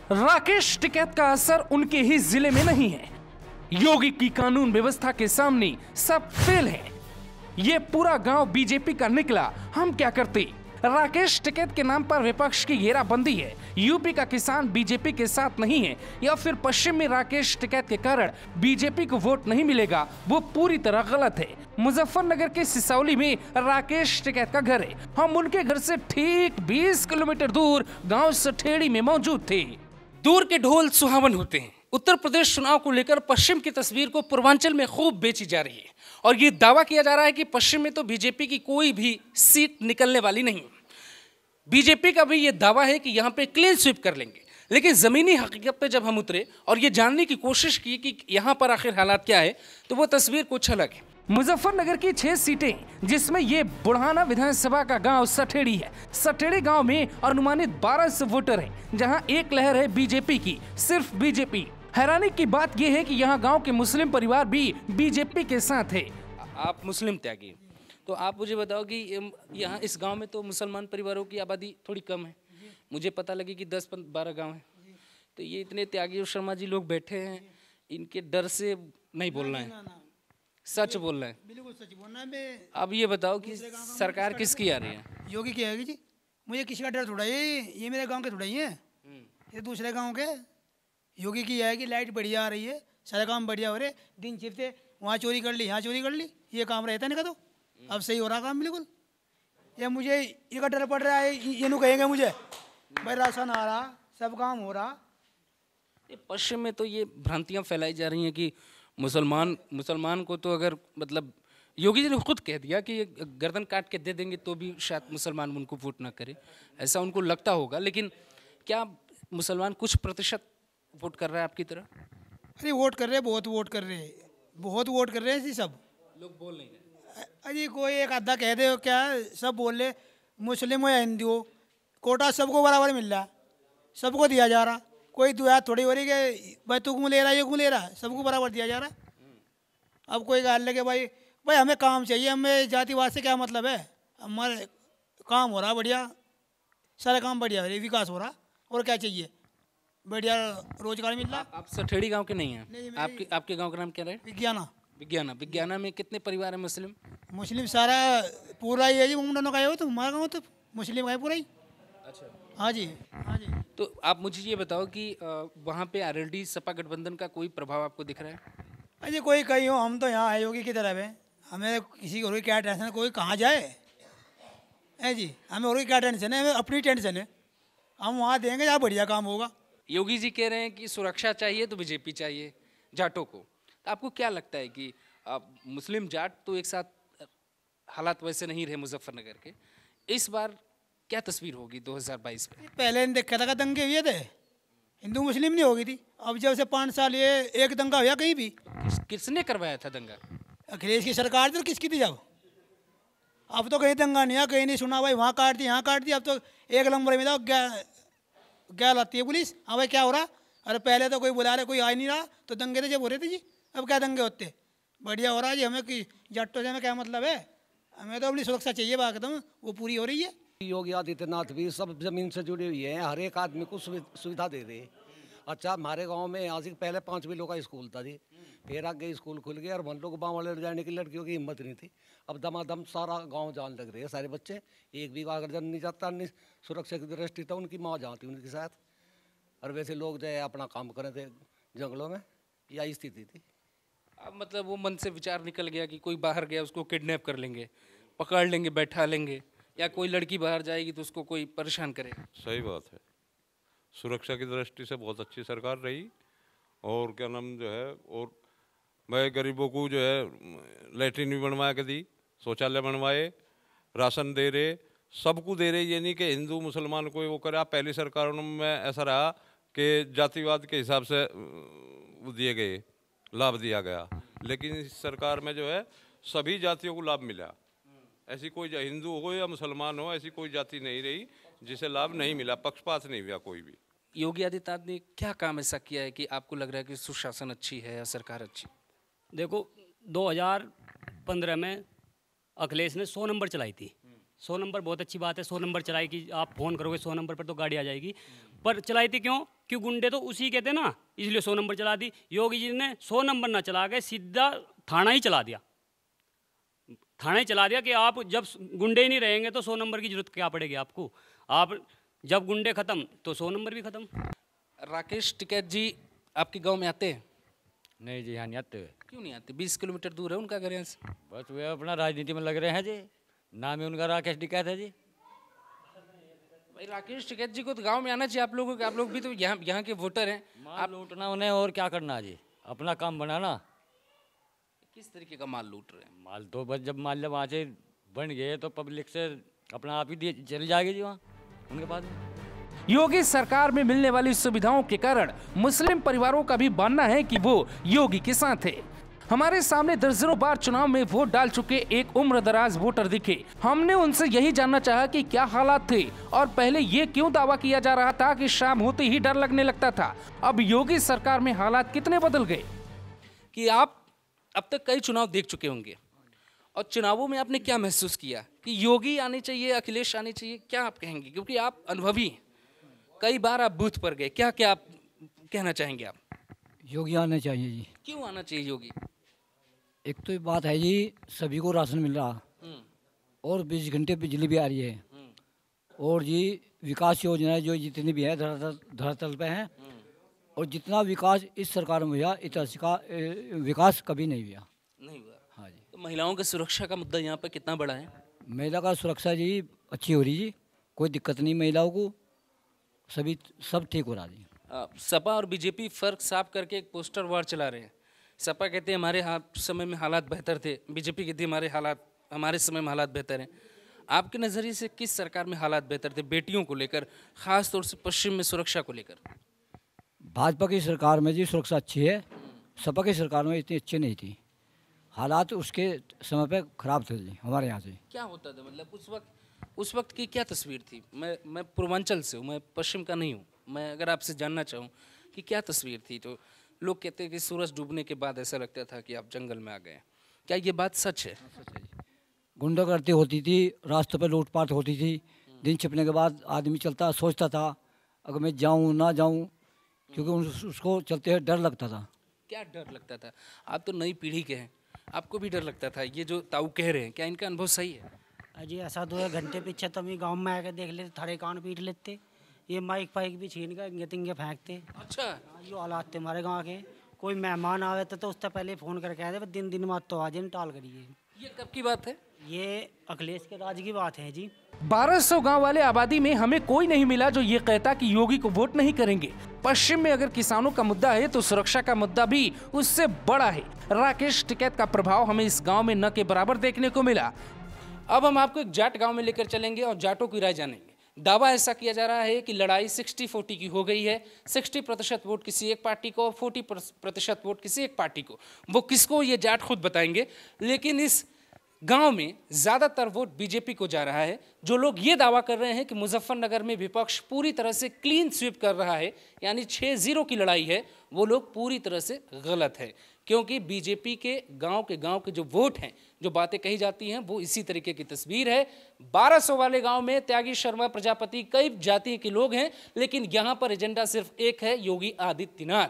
राकेश टिकैत का असर उनके ही जिले में नहीं है। योगी की कानून व्यवस्था के सामने सब फेल है। ये पूरा गांव बीजेपी का निकला, हम क्या करते। राकेश टिकैत के नाम पर विपक्ष की घेराबंदी है। यूपी का किसान बीजेपी के साथ नहीं है या फिर पश्चिम में राकेश टिकैत के कारण बीजेपी को वोट नहीं मिलेगा, वो पूरी तरह गलत है। मुजफ्फरनगर के सिसौली में राकेश टिकैत का घर है। हम उनके घर से ठीक 20 किलोमीटर दूर गांव सठेड़ी में मौजूद थे। दूर के ढोल सुहावन होते हैं। उत्तर प्रदेश चुनाव को लेकर पश्चिम की तस्वीर को पूर्वांचल में खूब बेची जा रही है और ये दावा किया जा रहा है कि पश्चिम में तो बीजेपी की कोई भी सीट निकलने वाली नहीं। बीजेपी का भी ये दावा है कि यहाँ पे क्लीन स्वीप कर लेंगे, लेकिन जमीनी हकीकत पे जब हम उतरे और ये जानने की कोशिश की कि यहाँ पर आखिर हालात क्या है, तो वो तस्वीर कुछ अलग है। मुजफ्फरनगर की 6 सीटें, जिसमें ये बुढ़ाना विधानसभा का गांव सठेड़ी है। सठेड़ी गांव में अनुमानित 1200 वोटर हैं, जहां एक लहर है बीजेपी की, सिर्फ बीजेपी। हैरानी की बात यह है कि यहाँ गांव के मुस्लिम परिवार भी बीजेपी के साथ है। आप मुस्लिम त्यागी, तो आप मुझे बताओ कि यहाँ इस गांव में तो मुसलमान परिवारों की आबादी थोड़ी कम है। मुझे पता लगे कि 10-12 गाँव है, तो ये इतने त्यागी और शर्मा जी लोग बैठे हैं, इनके डर से नहीं बोलना है, सच बोलना है, बिल्कुल सच बोलना है। अब ये बताओ कि सरकार किसकी आ रही है? योगी की आएगी जी। मुझे किसी का डर थोड़ा ये मेरे गांव के थोड़ा ही है, ये दूसरे गांव के। योगी की आएगी, लाइट बढ़िया आ रही है, सारे काम बढ़िया हो रहे। दिन छिपते वहाँ चोरी कर ली, यहाँ चोरी कर ली, ये काम रहता नहीं का। तो अब सही हो रहा काम बिल्कुल। ये मुझे ये का डर पड़ रहा है, ये नु कहेंगे मुझे भाई राशन आ रहा, सब काम हो रहा। पश्चिम में तो ये भ्रांतियाँ फैलाई जा रही हैं कि मुसलमान को तो अगर मतलब योगी जी ने खुद कह दिया कि गर्दन काट के दे देंगे तो भी शायद मुसलमान उनको वोट ना करे, ऐसा उनको लगता होगा। लेकिन क्या मुसलमान कुछ प्रतिशत वोट कर रहा है आपकी तरह? अरे वोट कर रहे, बहुत वोट कर रहे, बहुत वोट कर रहे हैं जी। सब लोग बोल नहीं रहे। अरे कोई एक आधा कह दे क्या, सब बोल रहे मुस्लिम हो या हिंदू हो, कोटा सबको बराबर मिल रहा, सबको दिया जा रहा। कोई दुआ थोड़ी हो रही कि भाई तू क्यों ले रहा है, ये क्यों ले रहा है, सबको बराबर दिया जा रहा। अब कोई गाल लगे भाई हमें काम चाहिए, हमें जातिवाद से क्या मतलब है, हमारे काम हो रहा बढ़िया, सारा काम बढ़िया हो रहा, विकास हो रहा, और क्या चाहिए, बढ़िया रोजगार मिल रहा। आप सठेड़ी गांव के नहीं हैं? आपके गांव का नाम क्या रहे? विज्ञाना में कितने परिवार है मुस्लिम? मुस्लिम सारा पूरा ही है जी, दोनों का है। तो हमारा गाँव तो मुस्लिम का है पूरा ही। अच्छा, हाँ जी, हाँ जी। तो आप मुझे ये बताओ कि वहाँ पे आरएलडी सपा गठबंधन का कोई प्रभाव आपको दिख रहा है? अरे कोई कहीं हो, हम तो यहाँ है योगी की तरफ है, हमें किसी को क्या टेंशन, कोई कहाँ जाए है जी, हमें और क्या टेंशन है, हमें अपनी टेंशन है, हम वहाँ देंगे जहाँ बढ़िया काम होगा। योगी जी कह रहे हैं कि सुरक्षा चाहिए तो बीजेपी चाहिए जाटों को, तो आपको क्या लगता है कि मुस्लिम जाट तो एक साथ, हालात वैसे नहीं रहे मुजफ्फरनगर के, इस बार क्या तस्वीर होगी 2022 में? पहले ने देखा था दंगे हुए थे, हिंदू मुस्लिम नहीं होगी थी। अब जब से 5 साल ये एक दंगा हुआ कहीं भी। किसने करवाया था दंगा? अखिलेश की सरकार थी, किसकी थी जब? अब तो कहीं दंगा नहीं है, कहीं नहीं सुना भाई वहाँ काट दी, यहाँ काट दी। अब तो एक नंबर में था, क्या लाती है पुलिस, हाँ भाई क्या हो रहा। अरे पहले तो कोई बुला रहे, कोई आ नहीं रहा, तो दंगे थे जब हो रहे थे जी। अब क्या दंगे होते, बढ़िया हो रहा है जी। हमें कि जट्टों से हमें क्या मतलब है, हमें तो अपनी सुरक्षा चाहिए, बात वो पूरी हो रही है। योगी आदित्यनाथ भी सब जमीन से जुड़े हुए हैं, हर एक आदमी को सुविधा दे रहे। अच्छा, हमारे गांव में आज पहले 5 किलो का स्कूल था जी, फिर आगे स्कूल खुल गया और हम लोग गाँव वाले जाने की लड़कियों की हिम्मत नहीं थी। अब दमादम सारा गांव जान लग रहे हैं, सारे बच्चे एक भी अगर जन नहीं जाता, नहीं सुरक्षा की दृष्टि तो उनकी माँ जाती उनके साथ, और वैसे लोग जो है अपना काम करे थे जंगलों में, यही स्थिति थी। अब मतलब वो मन से विचार निकल गया कि कोई बाहर गया उसको किडनैप कर लेंगे, पकड़ लेंगे, बैठा लेंगे, या कोई लड़की बाहर जाएगी तो उसको कोई परेशान करेगा। सही बात है, सुरक्षा की दृष्टि से बहुत अच्छी सरकार रही। और क्या नाम जो है, और मैं गरीबों को जो है लैट्रिन भी बनवा के दी, शौचालय बनवाए, राशन दे रहे, सबको दे रहे। ये नहीं कि हिंदू मुसलमान कोई वो करे। पहली सरकारों में ऐसा रहा कि जातिवाद के हिसाब से वो दिए गए, लाभ दिया गया, लेकिन इस सरकार में जो है सभी जातियों को लाभ मिला। ऐसी कोई हिंदू हो या मुसलमान हो, ऐसी कोई जाति नहीं रही जिसे लाभ नहीं मिला, पक्षपात नहीं हुआ कोई भी। योगी आदित्यनाथ ने क्या काम ऐसा किया है कि आपको लग रहा है कि सुशासन अच्छी है या सरकार अच्छी? देखो 2015 में अखिलेश ने 100 नंबर चलाई थी। 100 नंबर बहुत अच्छी बात है, 100 नंबर चलाई कि आप फ़ोन करोगे 100 नंबर पर तो गाड़ी आ जाएगी। पर चलाई थी क्यों? क्यों गुंडे तो उसी के थे ना, इसलिए 100 नंबर चला दी। योगी जी ने 100 नंबर ना चला के सीधा थाना ही चला दिया। थाना ही चला दिया कि आप जब गुंडे ही नहीं रहेंगे तो 100 नंबर की जरूरत क्या पड़ेगी आपको। आप जब गुंडे खत्म तो 100 नंबर भी खत्म। राकेश टिकैत जी आपके गांव में आते हैं? नहीं जी, यहाँ नहीं आते हुए। क्यों नहीं आते? 20 किलोमीटर दूर है उनका घर यहाँ से। बस वे अपना राजनीति में लग रहे हैं जी, नाम ही उनका राकेश टिकैत है जी। भाई राकेश टिकैत जी को तो गांव में आना चाहिए आप लोगों को, आप लोग भी तो यहाँ के वोटर हैं। आप लूटना उन्हें और क्या करना जी, अपना काम बनाना। किस तरीके का माल लूट रहे हैं? माल तो बस जब मान लो वहाँ से बन गए तो पब्लिक से अपना आप ही चली जाएगी जी वहाँ उनके पास। योगी सरकार में मिलने वाली सुविधाओं के कारण मुस्लिम परिवारों का भी मानना है कि वो योगी के साथ है। हमारे सामने दर्जनों बार चुनाव में वोट डाल चुके एक उम्रदराज वोटर दिखे। हमने उनसे यही जानना चाहा कि क्या हालात थे और पहले ये क्यों दावा किया जा रहा था कि शाम होते ही डर लगने लगता था। अब योगी सरकार में हालात कितने बदल गए कि आप अब तक कई चुनाव देख चुके होंगे और चुनावों में आपने क्या महसूस किया कि योगी आने चाहिए, अखिलेश आने चाहिए, क्या आप कहेंगे? क्योंकि आप अनुभवी हैं, कई बार आप बूथ पर गए, क्या क्या आप कहना चाहेंगे? आप योगी आना चाहिए जी। क्यों आना चाहिए योगी? एक तो ये बात है जी, सभी को राशन मिल रहा और 20 घंटे बिजली भी आ रही है और जी विकास योजनाएं जो जितनी भी है धरातल पे हैं और जितना विकास इस सरकार में हुआ इतना विकास कभी नहीं हुआ। नहीं हुआ। हाँ जी। तो महिलाओं की सुरक्षा का मुद्दा यहाँ पर कितना बड़ा है? महिला का सुरक्षा जी अच्छी हो रही जी, कोई दिक्कत नहीं महिलाओं को, सब ठीक हो रहा जी। सपा और बीजेपी फर्क साफ करके एक पोस्टर वार चला रहे हैं। सपा कहते हैं हमारे समय में हालात बेहतर थे, बीजेपी कहती है हमारे समय में हालात बेहतर हैं। आपके नज़रिए से किस सरकार में हालात बेहतर थे बेटियों को लेकर, खास तौर से पश्चिम में सुरक्षा को लेकर? भाजपा की सरकार में जी सुरक्षा अच्छी है, सपा की सरकार में इतनी अच्छी नहीं थी। हालात उसके समय पे खराब थे जी हमारे यहाँ से। क्या होता था मतलब उस वक्त की क्या तस्वीर थी? मैं पूर्वांचल से हूँ, मैं पश्चिम का नहीं हूँ। मैं अगर आपसे जानना चाहूँ कि क्या तस्वीर थी, तो लोग कहते हैं कि सूरज डूबने के बाद ऐसा लगता था कि आप जंगल में आ गए। क्या ये बात सच है? गुंडागर्दी होती थी, रास्तों पे लूटपाट होती थी। दिन छिपने के बाद आदमी सोचता था अगर मैं जाऊँ ना जाऊँ, क्योंकि उसको चलते हुए डर लगता था। क्या डर लगता था? आप तो नई पीढ़ी के हैं, आपको भी डर लगता था? ये जो ताऊ कह रहे हैं, क्या इनका अनुभव सही है? अजी ऐसा 2 घंटे पीछे तो हम गांव में आके देख लेते, थड़े कान पीट लेते, ये माइक फाइक भी छीन कर तिंगे फेंकते। अच्छा, जो हालात थे हमारे गांव के। कोई मेहमान आवे तो उससे पहले फ़ोन करके कहते दिन में तो आ जाए, टाल करिए। ये कब की बात है? ये अखिलेश के राज की बात है जी। 1200 गांव वाले आबादी में हमें कोई नहीं मिला जो ये कहता कि योगी को वोट नहीं करेंगे। पश्चिम में अगर किसानों का मुद्दा है तो सुरक्षा का मुद्दा भी उससे बड़ा है। राकेश टिकैत का प्रभाव हमें इस गांव में न के बराबर देखने को मिला। अब हम आपको एक जाट गांव में लेकर चलेंगे और जाटों की राय जानेंगे। दावा ऐसा किया जा रहा है कि लड़ाई 60-40 की हो गई है। 60% वोट किसी एक पार्टी को और 40% वोट किसी एक पार्टी को। वो किसको ये जाट खुद बताएंगे, लेकिन इस गांव में ज़्यादातर वोट बीजेपी को जा रहा है। जो लोग ये दावा कर रहे हैं कि मुजफ्फरनगर में विपक्ष पूरी तरह से क्लीन स्वीप कर रहा है, यानी 6-0 की लड़ाई है, वो लोग पूरी तरह से गलत है। क्योंकि बीजेपी के गांव के जो वोट हैं, जो बातें कही जाती हैं, वो इसी तरीके की तस्वीर है। 1200 वाले गांव में त्यागी, शर्मा, प्रजापति कई जाति के लोग हैं, लेकिन यहाँ पर एजेंडा सिर्फ एक है, योगी आदित्यनाथ।